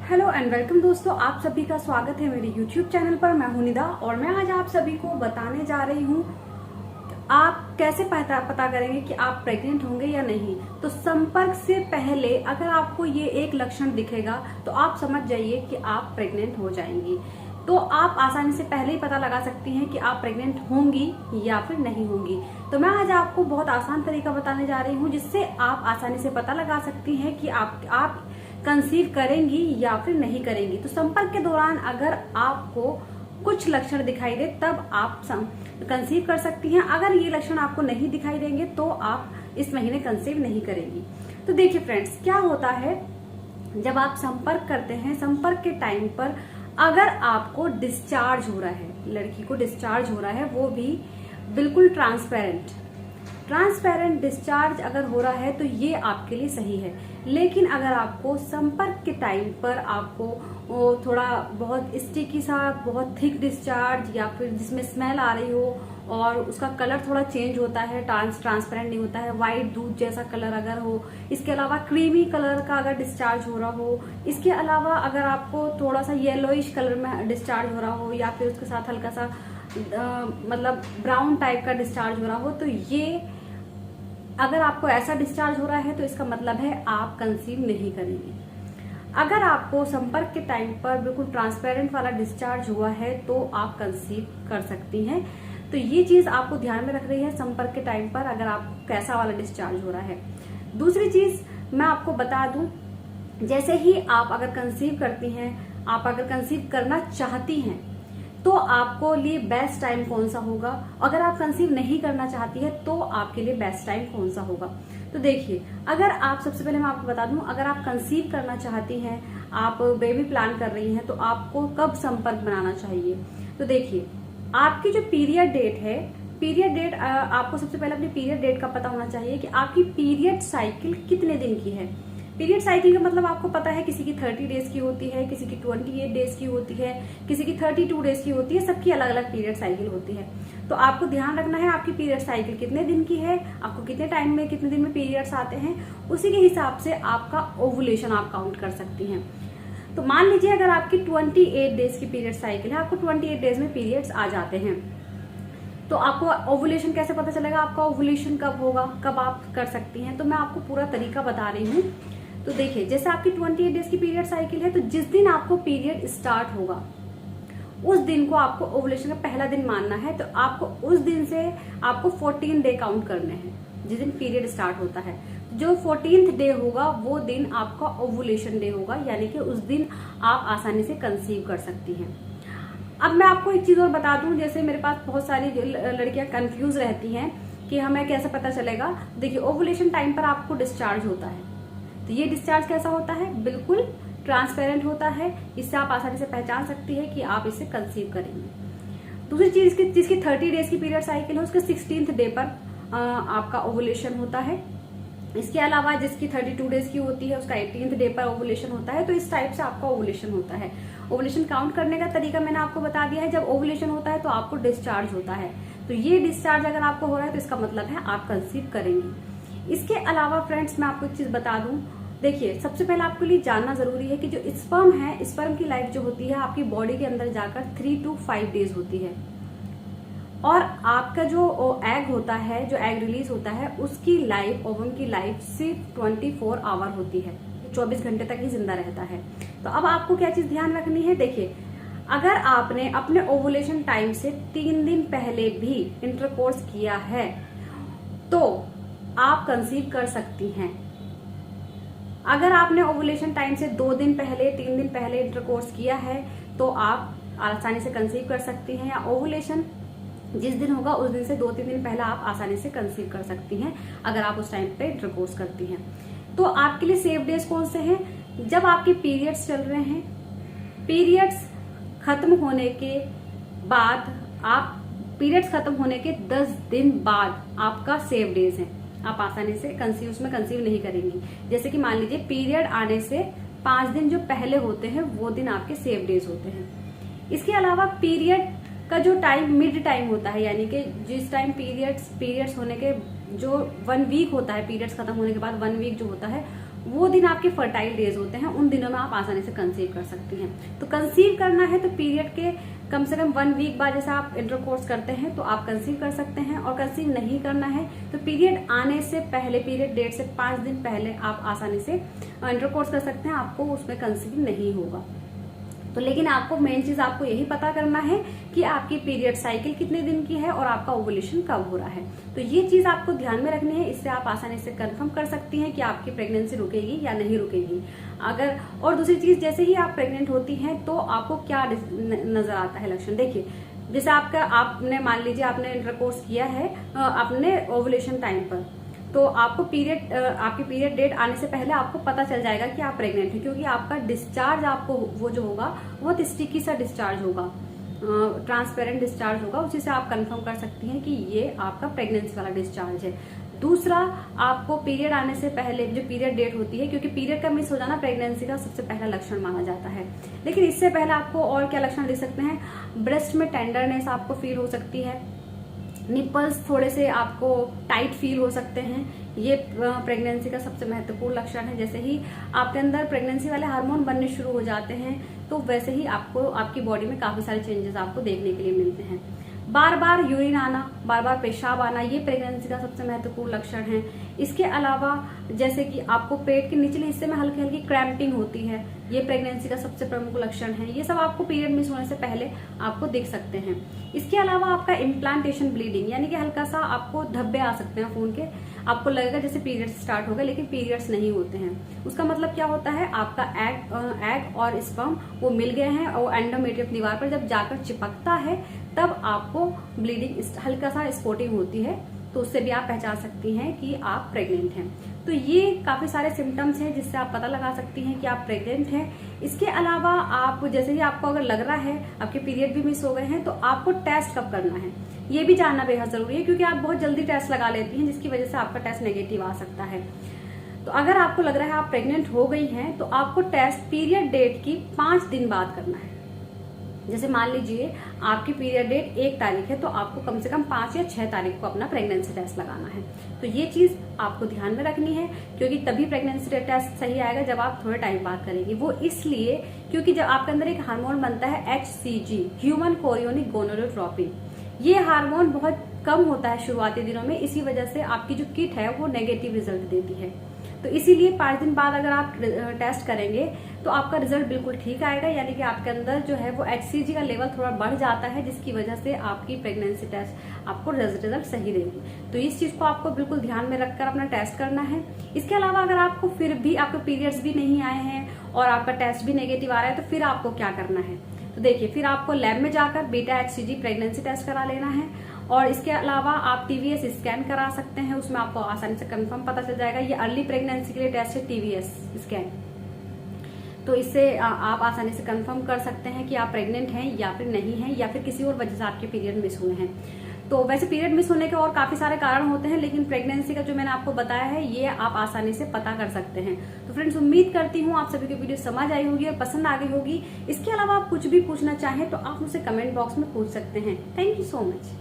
Hello and welcome दोस्तों, आप सभी का स्वागत है मेरे YouTube चैनल पर। मैं हूं निदा और मैं आज आप सभी को बताने जा रही हूं आप कैसे पता करेंगे कि आप प्रेग्नेंट होंगे या नहीं। तो संपर्क से पहले अगर आपको ये एक लक्षण दिखेगा तो आप समझ जाइए कि आप प्रेग्नेंट हो जाएंगी। तो आप आसानी से पहले ही पता लगा सकती हैं कि आप प्रेग्नेंट होंगी या फिर नहीं होंगी। तो मैं आज आपको बहुत आसान तरीका बताने जा रही हूँ जिससे आप आसानी से पता लगा सकती हैं कि आप कंसीव करेंगी या फिर नहीं करेंगी। तो संपर्क के दौरान अगर आपको कुछ लक्षण दिखाई दे तब आप कंसीव कर सकती हैं। अगर ये लक्षण आपको नहीं दिखाई देंगे तो आप इस महीने कंसीव नहीं करेंगी। तो देखिए फ्रेंड्स, क्या होता है जब आप संपर्क करते हैं, संपर्क के टाइम पर अगर आपको डिस्चार्ज हो रहा है, लड़की को डिस्चार्ज हो रहा है, वो भी बिल्कुल ट्रांसपेरेंट डिस्चार्ज अगर हो रहा है तो ये आपके लिए सही है। लेकिन अगर आपको संपर्क के टाइम पर आपको थोड़ा बहुत स्टिकी सा, बहुत थिक डिस्चार्ज या फिर जिसमें स्मेल आ रही हो और उसका कलर थोड़ा चेंज होता है, ट्रांसपेरेंट नहीं होता है, व्हाइट दूध जैसा कलर अगर हो, इसके अलावा क्रीमी कलर का अगर डिस्चार्ज हो रहा हो, इसके अलावा अगर आपको थोड़ा सा येलोइश कलर में डिस्चार्ज हो रहा हो या फिर उसके साथ हल्का सा मतलब ब्राउन टाइप का डिस्चार्ज हो रहा हो, तो ये अगर आपको ऐसा डिस्चार्ज हो रहा है तो इसका मतलब है आप कंसीव नहीं करेंगे। अगर आपको संपर्क के टाइम पर बिल्कुल ट्रांसपेरेंट वाला डिस्चार्ज हुआ है तो आप कंसीव कर सकती हैं। तो ये चीज आपको ध्यान में रख रही है संपर्क के टाइम पर अगर आपको कैसा वाला डिस्चार्ज हो रहा है। दूसरी चीज मैं आपको बता दूं, जैसे ही आप अगर कंसीव करती हैं, आप अगर कंसीव करना चाहती हैं तो आपको लिए बेस्ट टाइम कौन सा होगा, अगर आप कंसीव नहीं करना चाहती है तो आपके लिए बेस्ट टाइम कौन सा होगा। तो देखिए, अगर आप, सबसे पहले मैं आपको बता दूं, अगर आप कंसीव करना चाहती हैं, आप बेबी प्लान कर रही हैं, तो आपको कब संपर्क बनाना चाहिए। तो देखिए, आपकी जो पीरियड डेट है, पीरियड डेट आपको सबसे पहले अपनी पीरियड डेट का पता होना चाहिए कि आपकी पीरियड साइकिल कितने दिन की है। पीरियड साइकिल का मतलब आपको पता है, किसी की 30 डेज की होती है, किसी की 28 डेज की होती है, किसी की 32 डेज की होती है, सबकी अलग अलग पीरियड साइकिल होती है। तो आपको ध्यान रखना है आपकी पीरियड साइकिल कितने दिन की है, आपको कितने टाइम में, कितने दिन में पीरियड्स आते हैं, उसी के हिसाब से आपका ओवुलेशन आप काउंट कर सकती हैं। तो मान लीजिए अगर आपकी 28 डेज की पीरियड साइकिल है, आपको 28 डेज में पीरियड्स आ जाते हैं, तो आपको ओवुलेशन कैसे पता चलेगा, आपका ओवुलेशन कब होगा, कब आप कर सकती हैं। तो मैं आपको पूरा तरीका बता रही हूँ। तो देखिए, जैसे आपकी 28 डेज की पीरियड साइकिल है, तो जिस दिन आपको पीरियड स्टार्ट होगा उस दिन को आपको ओवुलेशन का पहला दिन मानना है। तो आपको उस दिन से आपको 14 डे काउंट करने हैं, जिस दिन पीरियड स्टार्ट होता है। जो 14th डे होगा वो दिन आपका ओवुलेशन डे होगा, यानी कि उस दिन आप आसानी से कंसीव कर सकती हैं। अब मैं आपको एक चीज और बता दूं, जैसे मेरे पास बहुत सारी लड़कियां कंफ्यूज रहती हैं कि हमें कैसे पता चलेगा। देखिए, ओवुलेशन टाइम पर आपको डिस्चार्ज होता है, तो ये डिस्चार्ज कैसा होता है, बिल्कुल ट्रांसपेरेंट होता है। इससे आप आसानी से पहचान सकती है कि आप इससे कंसीव करेंगे। दूसरी चीज जिसकी 30 डेज की पीरियड साइकिल है, उसके 16th डे पर आपका ओवुलेशन होता है। इसके अलावा जिसकी 32 डेज की होती है, उसका 18th डे पर ओवुलेशन होता है। तो इस टाइप से आपका ओवुलेशन होता है। ओवुलेशन काउंट करने का तरीका मैंने आपको बता दिया है। जब ओवुलेशन होता है तो आपको डिस्चार्ज होता है, तो ये डिस्चार्ज अगर आपको हो रहा है तो इसका मतलब है आप कंसीव करेंगी। इसके अलावा फ्रेंड्स, मैं आपको एक चीज बता दूं, देखिए, सबसे पहले आपके लिए जानना जरूरी है कि जो स्पर्म है, स्पर्म की लाइफ जो होती है आपकी बॉडी के अंदर जाकर 3 to 5 डेज होती है, और आपका जो एग होता है, जो एग रिलीज होता है, उसकी लाइफ, ओवम की लाइफ सिर्फ 24 आवर होती है, 24 घंटे तक ही जिंदा रहता है। तो अब आपको क्या चीज ध्यान रखनी है, देखिए, अगर आपने अपने ओवुलेशन टाइम से 3 दिन पहले भी इंटरकोर्स किया है तो आप कंसीव कर सकती हैं। अगर आपने ओवुलेशन टाइम से 2 दिन पहले, 3 दिन पहले इंटरकोर्स किया है तो आप आसानी से कंसीव कर सकती हैं, या ओवुलेशन जिस दिन होगा उस दिन से 2-3 दिन पहले आप आसानी से कंसीव कर सकती हैं अगर आप उस टाइम पे इंटरकोर्स करती हैं। तो आपके लिए सेफ डेज कौन से हैं, जब आपके पीरियड्स चल रहे हैं, पीरियड्स खत्म होने के बाद, आप पीरियड्स खत्म होने के 10 दिन बाद आपका सेफ डेज है, आप आसानी से कंसीव नहीं करेंगी। जैसे कि मान लीजिए पीरियड आने से 5 दिन जो पहले होते हैं वो दिन आपके सेफ डेज होते हैं। इसके अलावा पीरियड का जो टाइम मिड टाइम होता है, यानी कि जिस टाइम पीरियड्स होने के जो 1 वीक होता है, पीरियड्स खत्म होने के बाद 1 वीक जो होता है, वो दिन आपके फर्टाइल डेज होते हैं, उन दिनों में आप आसानी से कंसीव कर सकती हैं। तो कंसीव करना है तो पीरियड के कम से कम 1 वीक बाद जैसा आप इंटरकोर्स करते हैं तो आप कंसीव कर सकते हैं। और कंसीव नहीं करना है तो पीरियड आने से पहले, पीरियड डेट से 5 दिन पहले आप आसानी से इंटरकोर्स कर सकते हैं, आपको उसमें कंसीव नहीं होगा। तो लेकिन आपको मेन चीज आपको यही पता करना है कि आपकी पीरियड साइकिल कितने दिन की है और आपका ओवुलेशन कब हो रहा है। तो ये चीज आपको ध्यान में रखनी है, इससे आप आसानी से कंफर्म कर सकती हैं कि आपकी प्रेगनेंसी रुकेगी या नहीं रुकेगी। अगर और दूसरी चीज, जैसे ही आप प्रेग्नेंट होती हैं तो आपको क्या नजर आता है लक्षण, देखिए जैसे आपने मान लीजिए आपने इंटरकोर्स किया है अपने ओवुलेशन टाइम पर, तो आपको आपकी पीरियड डेट आने से पहले आपको पता चल जाएगा कि आप प्रेग्नेंट हैं, क्योंकि आपका डिस्चार्ज आपको वो जो होगा बहुत स्टिकी सा डिस्चार्ज होगा, ट्रांसपेरेंट डिस्चार्ज होगा, उसी से आप कंफर्म कर सकती हैं कि ये आपका प्रेगनेंसी वाला डिस्चार्ज है। दूसरा, आपको पीरियड आने से पहले जो पीरियड डेट होती है, क्योंकि पीरियड का मिस हो जाना प्रेगनेंसी का सबसे पहला लक्षण माना जाता है, लेकिन इससे पहले आपको और क्या लक्षण दिख सकते हैं, ब्रेस्ट में टेंडरनेस आपको फील हो सकती है, निपल्स थोड़े से आपको टाइट फील हो सकते हैं, ये प्रेगनेंसी का सबसे महत्वपूर्ण लक्षण है। जैसे ही आपके अंदर प्रेगनेंसी वाले हार्मोन बनने शुरू हो जाते हैं तो वैसे ही आपको आपकी बॉडी में काफी सारे चेंजेस आपको देखने के लिए मिलते हैं। बार बार यूरिन आना, बार बार पेशाब आना, ये प्रेगनेंसी का सबसे महत्वपूर्ण लक्षण है। इसके अलावा जैसे कि आपको पेट के निचले हिस्से में हल्की हल्की क्रैम्पिंग होती है, ये प्रेगनेंसी का सबसे प्रमुख लक्षण है। ये सब आपको पीरियड मिस होने से पहले आपको दिख सकते हैं। इसके अलावा आपका इम्प्लांटेशन ब्लीडिंग, यानी कि हल्का सा आपको धब्बे आ सकते हैं खून के, आपको लगेगा जैसे पीरियड्स स्टार्ट हो गए, लेकिन पीरियड्स नहीं होते हैं। उसका मतलब क्या होता है, आपका एग और स्पर्म वो मिल गए हैं और एंडोमेट्रियम दीवार पर जब जाकर चिपकता है तब आपको ब्लीडिंग हल्का सा स्पॉटिंग होती है, तो उससे भी आप पहचान सकती हैं कि आप प्रेग्नेंट हैं। तो ये काफी सारे सिम्टम्स हैं जिससे आप पता लगा सकती हैं कि आप प्रेग्नेंट हैं। इसके अलावा आप जैसे ही आपको अगर लग रहा है आपके पीरियड भी मिस हो गए हैं तो आपको टेस्ट कब करना है ये भी जानना बेहद जरूरी है, क्योंकि आप बहुत जल्दी टेस्ट लगा लेती हैं जिसकी वजह से आपका टेस्ट नेगेटिव आ सकता है। तो अगर आपको लग रहा है आप प्रेग्नेंट हो गई हैं तो आपको टेस्ट पीरियड डेट की 5 दिन बाद करना है। जैसे मान लीजिए आपकी पीरियड डेट 1 तारीख है तो आपको कम से कम 5 या 6 तारीख को अपना प्रेगनेंसी टेस्ट लगाना है। तो ये चीज आपको ध्यान में रखनी है, क्योंकि तभी प्रेगनेंसी टेस्ट सही आएगा जब आप थोड़े टाइम बाद करेंगे। वो इसलिए क्योंकि जब आपके अंदर एक हार्मोन बनता है HCG, ह्यूमन कोरियोनिक गोनडोट्रोपिन, ये हार्मोन बहुत कम होता है शुरुआती दिनों में, इसी वजह से आपकी जो किट है वो नेगेटिव रिजल्ट देती है। तो इसीलिए 5 दिन बाद अगर आप टेस्ट करेंगे तो आपका रिजल्ट बिल्कुल ठीक आएगा, यानी कि आपके अंदर जो है वो HCG का लेवल थोड़ा बढ़ जाता है, जिसकी वजह से आपकी प्रेगनेंसी टेस्ट आपको रिजल्ट सही देगी। तो इस चीज को आपको बिल्कुल ध्यान में रखकर अपना टेस्ट करना है। इसके अलावा अगर आपको फिर भी आपके पीरियड्स भी नहीं आए हैं और आपका टेस्ट भी नेगेटिव आ रहा है तो फिर आपको क्या करना है, तो देखिए फिर आपको लैब में जाकर बीटा HCG प्रेगनेंसी टेस्ट करा लेना है। और इसके अलावा आप TVS स्कैन करा सकते हैं, उसमें आपको आसानी से कंफर्म पता चल जाएगा। ये अर्ली प्रेगनेंसी के लिए टेस्ट है TVS स्कैन, तो इससे आप आसानी से कंफर्म कर सकते हैं कि आप प्रेग्नेंट हैं या फिर नहीं हैं, या फिर किसी और वजह से आपके पीरियड मिस हुए हैं। तो वैसे पीरियड मिस होने के और काफी सारे कारण होते हैं, लेकिन प्रेगनेंसी का जो मैंने आपको बताया है ये आप आसानी से पता कर सकते हैं। तो फ्रेंड्स, उम्मीद करती हूँ आप सभी को वीडियो समझ आई होगी और पसंद आ गई होगी। इसके अलावा आप कुछ भी पूछना चाहें तो आप मुझसे कमेंट बॉक्स में पूछ सकते हैं। Thank you so much.